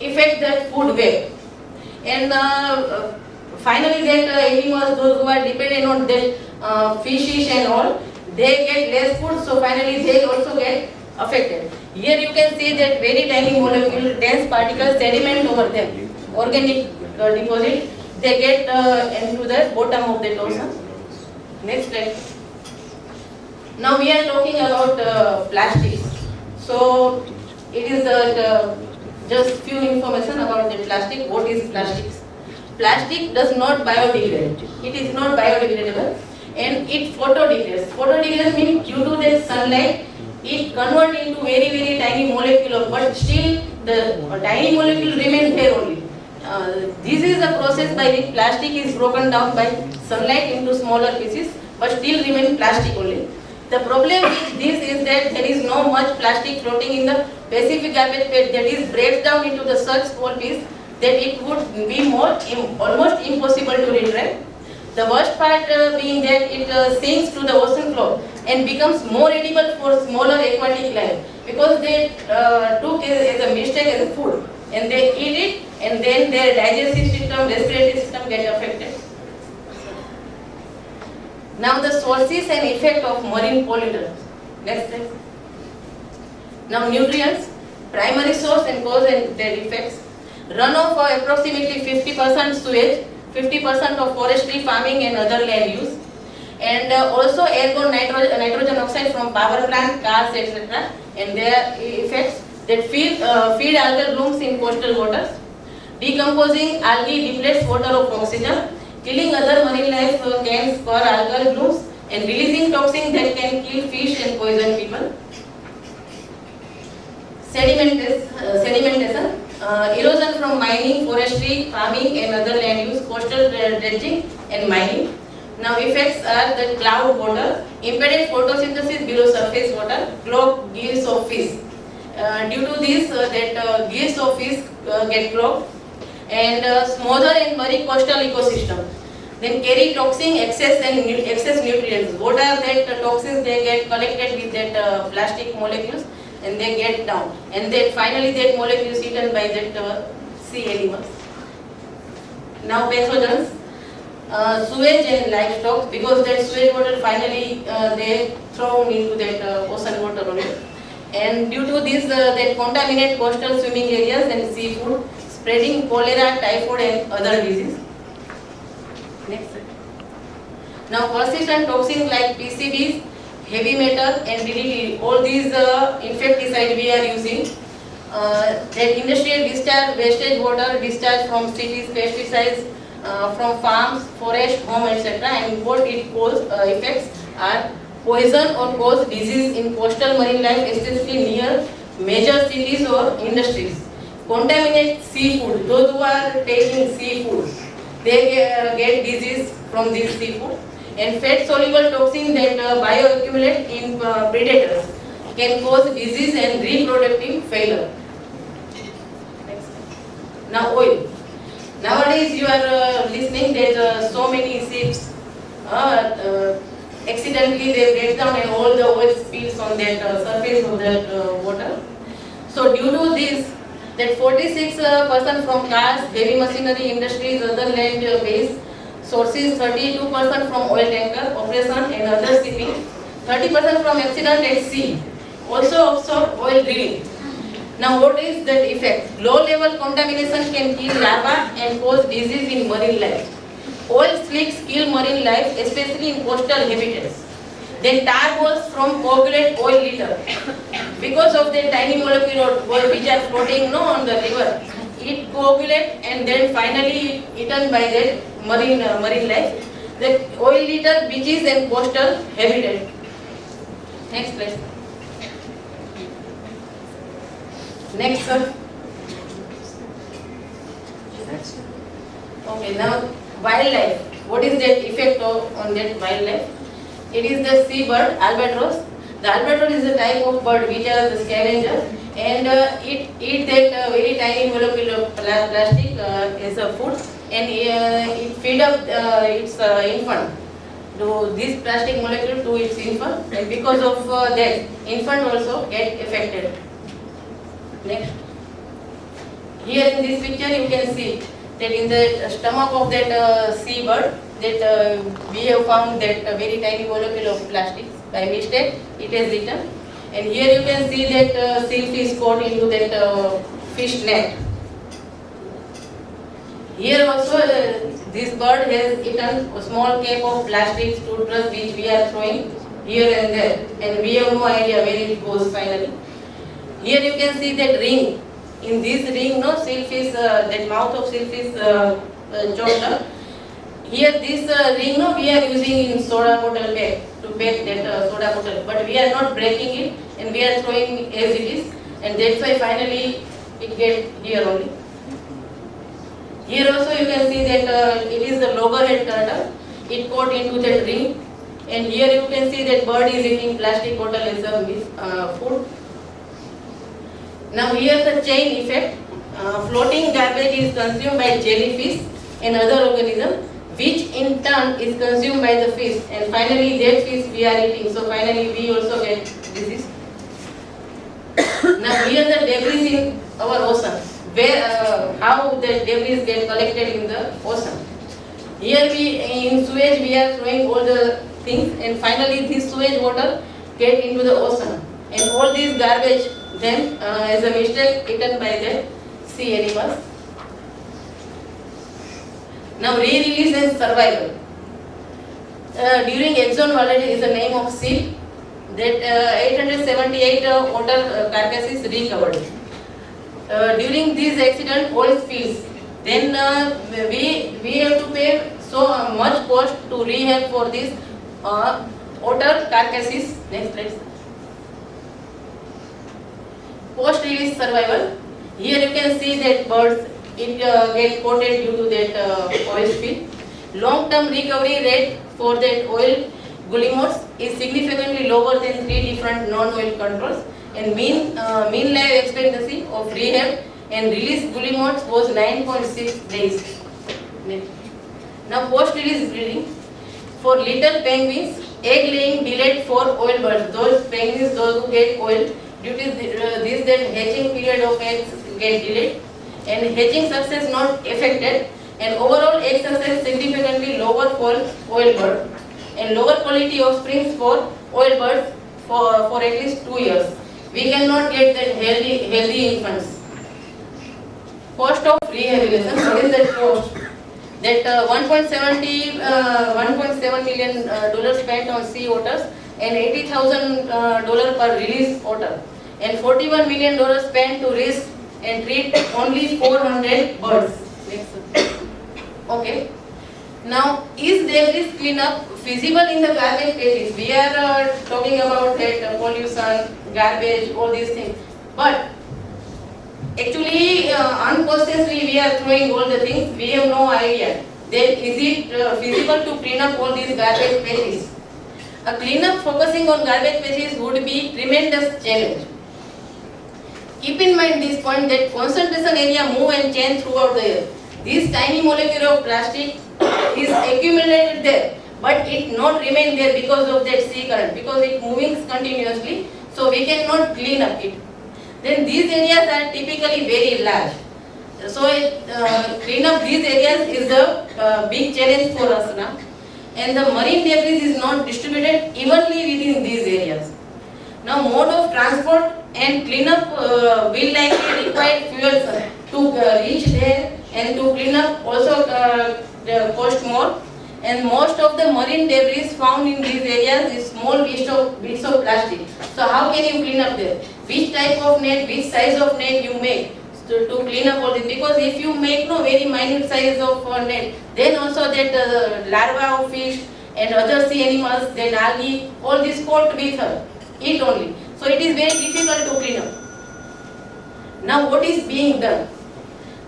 affect the food web. And finally that animals, those who are dependent on that fishes and all, they get less food, so finally they also get affected. Here you can see that very tiny molecule, dense particles, sediment over them, organic deposit, they get into the bottom of the ocean. Next slide. Now we are talking about plastics. So it is just few information about the plastic. What is plastics? Plastic does not biodegrade. It is not biodegradable, and it photodegrades. Photodegrades means due to the sunlight, it converts into very tiny molecule, but still the tiny molecule remains there only. This is a process by which plastic is broken down by sunlight into smaller pieces, but still remain plastic only. The problem with this is that there is no much plastic floating in the Pacific garbage patch, that is breaks down into the such small piece that it would be almost impossible to retrieve. The worst part being that it sinks to the ocean floor and becomes more edible for smaller aquatic life, because they took it as a mistake as a food, and they eat it, and then their digestive system, respiratory system get affected. Now the sources and effect of marine pollutants. Next slide. Now nutrients, primary source and cause and their effects. Runoff of approximately 50% sewage, 50% of forestry, farming and other land use, and also airborne nitrogen oxide from power plant, cars, etc. and their effects that feed algal blooms in coastal waters. Decomposing algae depletes water of oxygen. Killing other marine life can spur algal blooms, and releasing toxins that can kill fish and poison people. Sedimentation, erosion from mining, forestry, farming and other land use, coastal dredging and mining. Now effects are the cloud water, impeded photosynthesis below surface water, clogged gills of fish. Due to this, that gills of fish get clogged, and smother and bury coastal ecosystem. Then carry toxin, excess nutrients. What are that toxins? They get collected with that plastic molecules, and they get down, and then finally that molecule is eaten by that sea animals. Now pathogens, sewage and livestock, because that sewage water finally they thrown into that ocean water only, and due to this they contaminate coastal swimming areas and seafood, spreading cholera, typhoid and other diseases. Next. Now persistent toxins like PCBs, heavy metal and DDT, all these insecticides we are using. That industrial discharge, wastage water, discharge from cities, pesticides from farms, forest, home, etc. And what it cause effects are poison or cause disease in coastal marine life, especially near major cities or industries. Contaminate seafood. Those who are taking seafood, they get disease from this seafood. And fat-soluble toxins that bioaccumulate in predators can cause disease and reproductive failure. Next. Now oil. Nowadays you are listening that so many ships accidentally they break down and all the oil spills on that surface of that water. So due to this, that 46% from cars, heavy machinery, industries, other land-based sources, 32% from oil tanker operation and other shipping, 30% from accident at sea, also offshore oil drilling. Now what is that effect? Low-level contamination can kill larvae and cause disease in marine life. Oil slicks kill marine life, especially in coastal habitats. Then tar balls from coagulate oil litter. Because of the tiny molecule of oil which are floating on the river, it coagulates and then finally eaten by the marine life. The oil litter, beaches and coastal habitat. Next please. Next sir. Okay, now wildlife. What is that effect on that wildlife? It is the seabird, albatross. The albatross is a type of bird which are the scavenger, and it eats that very tiny molecule of plastic as a food, and it feed up its infant to this plastic molecule to its infant, and because of that, infant also get affected. Next. Here in this picture you can see that in the stomach of that sea bird that we have found that very tiny molecule of plastic. By mistake it has eaten. And here you can see that silkfish caught into that fish net. Here also this bird has eaten a small cap of plastic toothbrush which we are throwing here and there, and we have no idea where it goes finally. Here you can see that ring. In this ring, no silkfish, that mouth of silkfish chopped up. Here this ring, no, we are using in soda bottle bag to pack that soda bottle, but we are not breaking it and we are throwing as it is, and that's why finally it get here only. Here also you can see that it is the loggerhead turtle. It caught into that ring, and here you can see that bird is eating plastic bottle as a food. Now here the chain effect. Floating garbage is consumed by jellyfish and other organisms, which in turn is consumed by the fish, and finally that fish we are eating. So finally we also get disease. Now here the debris in our ocean. Where how the debris get collected in the ocean. Here in sewage we are throwing all the things, and finally this sewage water get into the ocean, and all these garbage then as a mistake eaten by the sea animals. Now re-release and survival. During Exxon Valdez is the name of ship that 878 otter carcasses recovered. During this accident, oil spills. Then we have to pay so much cost to rehab for this otter carcasses. Next slide. Post-release survival. Here you can see that birds get coated due to that oil spill. Long-term recovery rate for that oil guillemots is significantly lower than 3 different non-oil controls. And mean life expectancy of rehab and released guillemots was 9.6 days. Now post-release breeding. For little penguins, egg laying delayed for oil birds. Those penguins, those who get oil, due to this that hatching period of eggs get delayed, and hatching success not affected, and overall egg success significantly lower for oil bird, and lower quality of springs for oil birds for at least 2 years. We cannot get that healthy infants. Cost of rehabilitation. What is that cost? That 1.7 million dollars spent on sea otters, and $80,000 per released otter, and $41 million spent to raise and treat only 400 birds. Next. Okay. Now, is debris cleanup feasible in the garbage patches? We are talking about that pollution, garbage, all these things. But actually, unconsciously we are throwing all the things. We have no idea. Then is it feasible to clean up all these garbage patches? A cleanup focusing on garbage patches would be tremendous challenge. Keep in mind this point that concentration area move and change throughout the year. This tiny molecule of plastic is accumulated there, but it not remain there because of that sea current, because it moving continuously, so we cannot clean up it. Then these areas are typically very large. So clean up these areas is the big challenge for us now. And the marine debris is not distributed evenly within these areas. Now mode of transport and cleanup will likely require fuels to reach there, and to clean up also cost more. And most of the marine debris found in these areas is small bits of plastic. So how can you clean up there? Which type of net, which size of net you make to clean up all this? Because if you make no very minute size of net, then also that larva of fish and other sea animals, then algae, all this coat with it only. So it is very difficult to clean up. Now what is being done?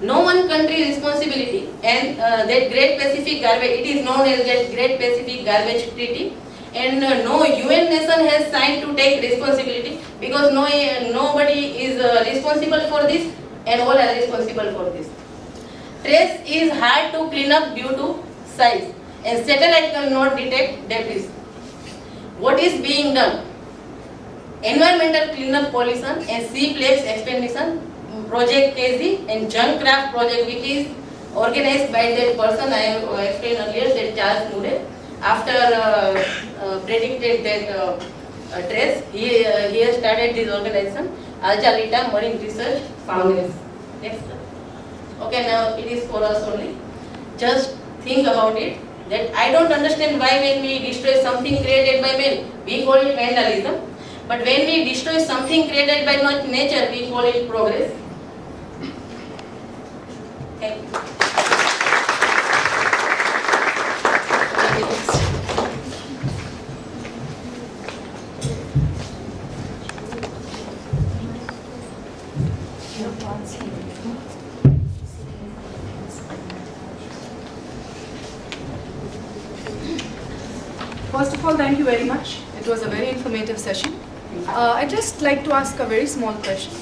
No one country responsibility, and that Great Pacific Garbage, it is known as that Great Pacific Garbage Treaty, and no UN nation has signed to take responsibility, because nobody is responsible for this, and all are responsible for this. Trace is hard to clean up due to size, and satellite cannot detect debris. What is being done? Environmental cleanup, pollution and sea plagues expansion Project KZ and Junk Craft project, which is organized by that person I have explained earlier, that Charles Moore. After predicted that address, he has started this organization, Aljalita Marine Research Foundation. Next. Okay, now it is for us only. Just think about it. That I don't understand why when we destroy something created by man, we call it vandalism. But when we destroy something created by nature, we call it progress. Thank you. First of all, thank you very much. It was a very informative session. I'd just like to ask a very small question.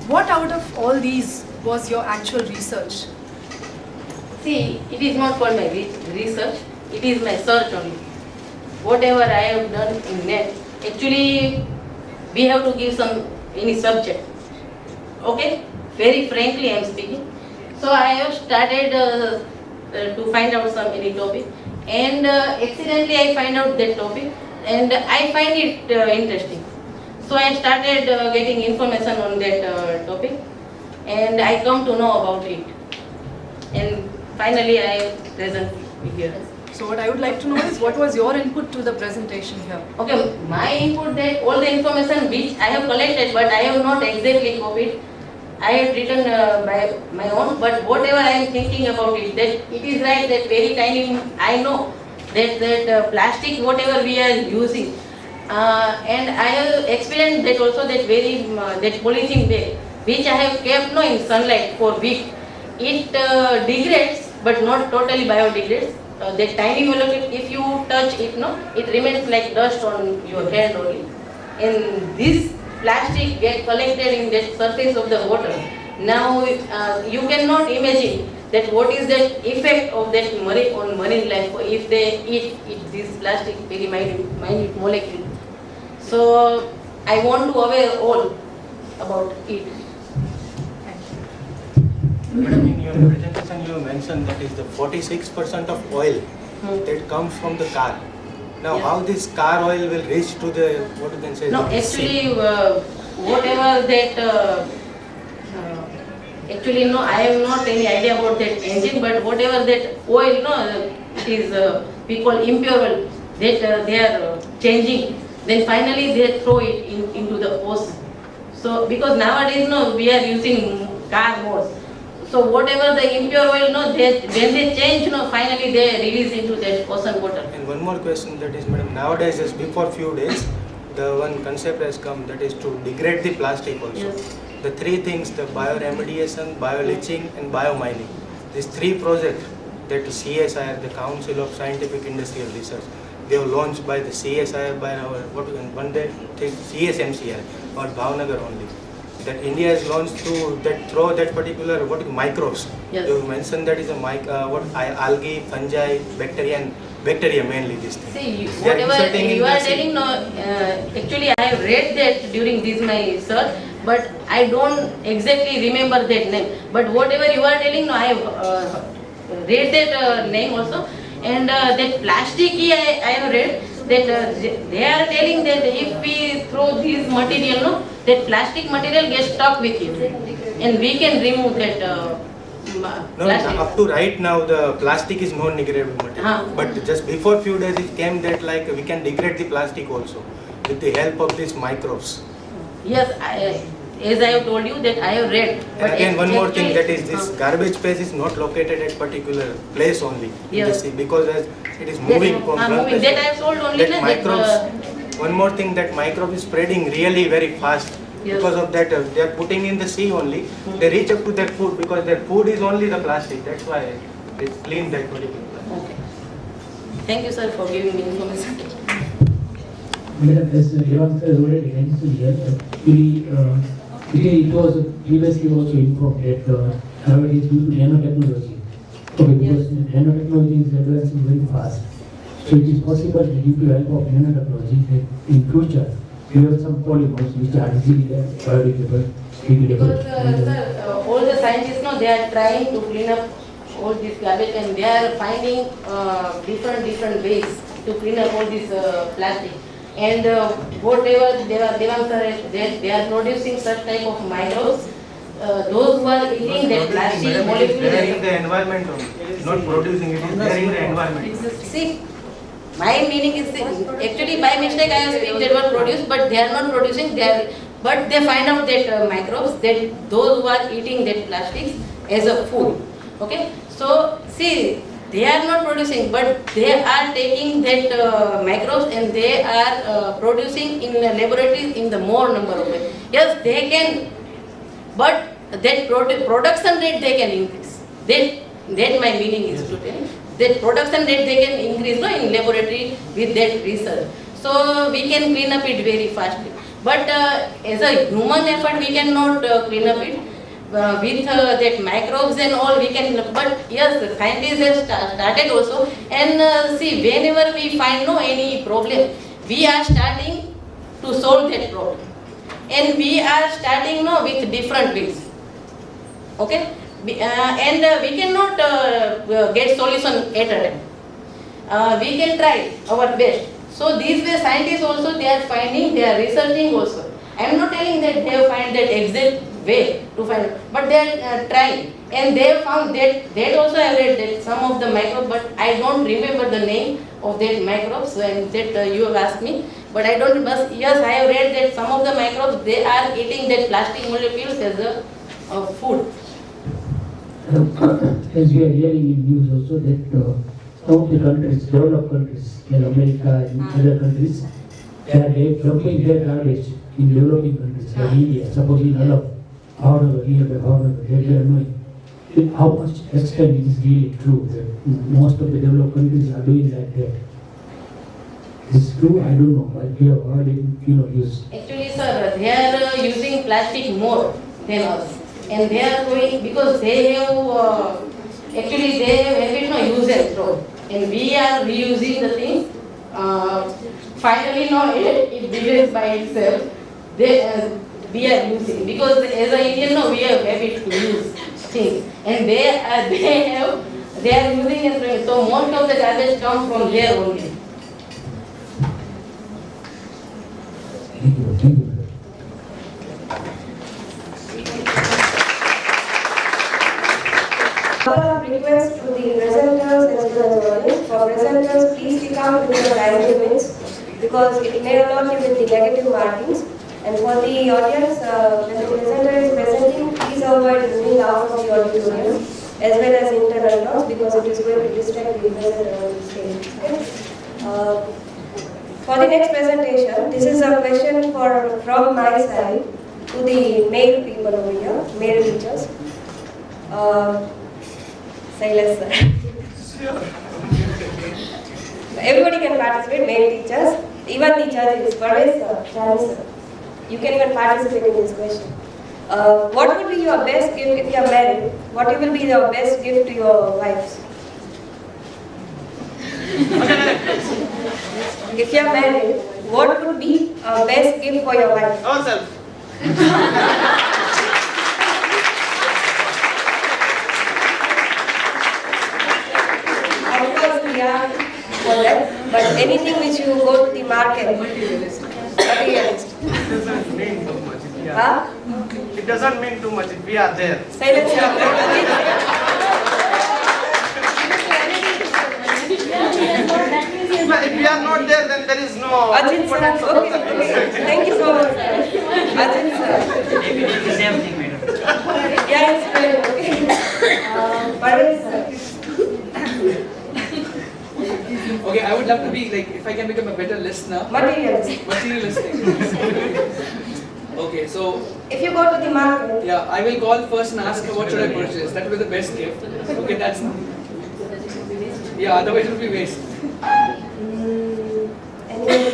What out of all these was your actual research? See, it is not called my research, it is my search only. Whatever I have done in net, actually we have to give any subject. Okay, very frankly I am speaking. So I have started to find out any topic, and accidentally I find out that topic, and I find it interesting. So I started getting information on that topic, and I come to know about it, and finally I present here. So what I would like to know is, what was your input to the presentation here? Okay, my input, that all the information which I have collected, but I have not exactly copied. I have written by my own, but whatever I am thinking about it, that it is right that very tiny, I know that plastic whatever we are using, and I have experienced that also, that very that polythene bag which I have kept in sunlight for week, it degrades but not totally biodegrades. That tiny molecule, if you touch it, it remains like dust on your hand only. And this plastic get collected in the surface of the water. Now you cannot imagine that what is the effect of that on marine life if they eat this plastic very minute molecule. So I want to aware all about it. Madam, in your presentation you mentioned that is the 46% of oil that comes from the car. Now, Yeah. how this car oil will reach to the, what you can say? No, the actually, whatever that, actually, no, I have not any idea about that engine, but whatever that oil, it is, we call impure oil, that they are changing, then finally they throw it into the ocean. So, because nowadays, we are using car modes. So whatever the impure oil, when they change, finally they release into that ocean water. And one more question, that is, madam, nowadays, just before few days, the one concept has come, that is to degrade the plastic also. Yes. The three things, the bioremediation, bioleaching and biomining. These three projects that CSIR, the Council of Scientific Industrial Research, they were launched by the CSIR, by our, one day, CSMCR, or Bhavnagar only. That India has launched through that particular microbes. Yes. You mentioned that is a algae, fungi, bacteria mainly this thing. See, They are whatever inserting in you the are sea. telling, actually I have read that during this my search, but I don't exactly remember that name. But whatever you are telling, I have read that name also. And that plastic, I have read that they are telling that if we throw this material, that plastic material gets stuck with it, and we can remove that No, plastic. up to right now the plastic is non-degradable material. But just before few days it came that we can degrade the plastic also with the help of these microbes. Yes, as I have told you that I have read. And again one more thing, that is actually- this garbage space is not located at particular place only in the Yes. sea, because as it is moving from one moving. place That to- I have told only that that, microbes, one more thing, that microbe is spreading really very fast. Yes. Because of that, they are putting in the sea only. They reach up to their food, because their food is only the plastic. That's why they clean that particular plastic. Okay. Thank you, sir, for giving me information. Madam, as Devang sir has already mentioned here, it was previously also informed that nowadays due to nanotechnology, because nanotechnology is advancing very fast. So it is possible that due to the help of nanotechnology that in future we have some polymers which are easily biodegradable Make it Because, effort. sir, all the scientists know they are trying to clean up all this garbage and they are finding different ways to clean up all this plastic. And whatever Devang sir, they are producing such type of microbes. Those who are eating that plastic They are in molecules. the environment only, not producing it, they are in the environment. See, my meaning is actually by mistake I have speak that were produced, but they are not producing. But they find out that microbes, that those who are eating that plastics as a food. Okay, so see, they are not producing, but they are taking that microbes and they are producing in the laboratories in the more number of it. Yes, they can, but that production rate they can increase. That my meaning is to tell. That production rate they can increase no, in laboratory with that research. So we can clean up it very fastly. But as a human effort, we cannot clean up it. With that microbes and all, we can. But yes, the scientists have started also. And see, whenever we find no any problem, we are starting to solve that problem. And we are starting no with different ways. Okay. We cannot get solution at a time. We can try our best. So these way scientists also they are finding, they are researching also. I am not telling that they find that exact way to find, but they are trying. And they have found that also I read that some of the microbes, but I don't remember the name of that microbes and that you have asked me. But I don't, but yes, I have read that some of the microbes, they are eating that plastic molecules as a food. As we are hearing in news also that some of the countries, developed countries like America and other countries, they are dumping their garbage in developing countries like India, supposedly none of however, they are knowing. How much extent it is really true that most of the developed countries are doing like that? It's true, I don't know, but we have heard it, used. Actually, sir, they are using plastic more than us. And they are going, because they have, actually they have habit no use and throw. And we are reusing the thing. Finally, no, it behaves by itself. We are using, because as an Indian, no, we have habit to use things. And they are using and throwing. So most of the garbage comes from there only. Thank you, thank you. Couple of requests to the presenters as well as audience. For presenters, please stick out with your arguments because it may not be with the negative markings. And for the audience, when the presenter is presenting, please avoid moving out of the auditorium as well as internal notes because it is going to distract the presenter on the stage. Okay? For the next presentation, this is a question from my side to the male people over here, male teachers. Silas sir. Everybody can participate, male teachers, even the judges, Parvez sir, Jani sir. You can even participate in this question. What would be your best gift if you are married? What will be your best gift to your wives? If you are married, what would be a best gift for your wife? Ourselves. Of course, we are for that, but anything which you go to the market, materialist. It doesn't mean too much. Huh? It doesn't mean too much if we are there. Silence. If we are not there, then there is no. Ajit sir, okay. Thank you so much. Ajit sir. Same thing, madam. Yeah, it's fine. Okay. Parvez sir. Okay, I would love to be like, if I can become a better listener. Materialist. Materialistic. Okay, so If you go to the market, yeah, I will call first and ask her what should I purchase. That will be the best gift. Okay, that's yeah. Otherwise, it will be waste.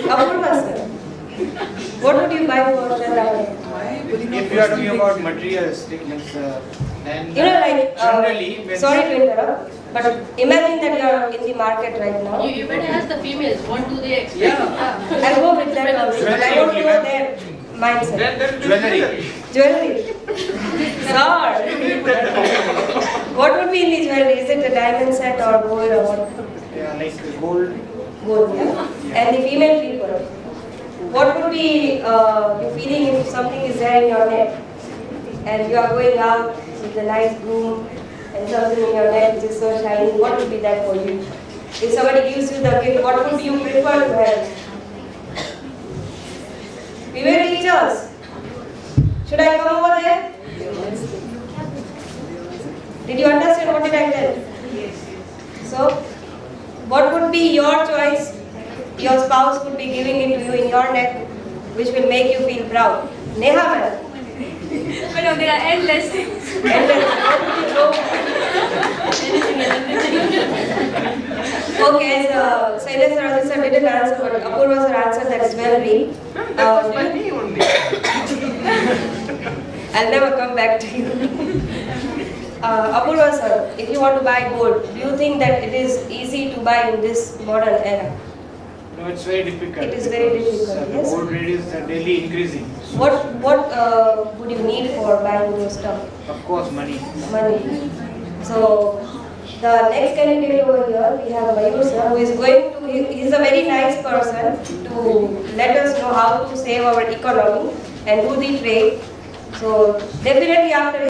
Apurva sir, what would you buy for that? If you are talking about materialistic, then Like, generally, when sorry to interrupt, but imagine that you are in the market right now. You better ask the females, what do they expect? Yeah. I'll go with that also, but I don't know their mindset. Then Jewelry. Jewelry. Sir, what would be in the jewelry? Is it a diamond set or gold or what? Yeah, like gold. Gold, yeah. And the female people, what would be your feeling if something is there in your neck and you are going out with a nice groom and something in your neck which is so shiny? What would be that for you? If somebody gives you the gift, what would you prefer to have? Female teachers, should I come over there? Did you understand what did I tell? So, what would be your choice? Your spouse would be giving it to you in your neck, which will make you feel proud. Neha ma'am. But no, there are endless things. Endless. Okay, so Sailor sir didn't answer, but Apurva sir answered that is well read. Me only. I'll never come back to you. Apurva sir, if you want to buy gold, do you think that it is easy to buy in this modern era? No, it's very difficult. It is very difficult, The yes. gold rate is daily increasing. What would you need for buying those stuff? Of course, money. Money. So the next candidate over here, we have Mayur sir, who is going to, he is a very nice person to let us know how to save our economy and do the trade. So definitely after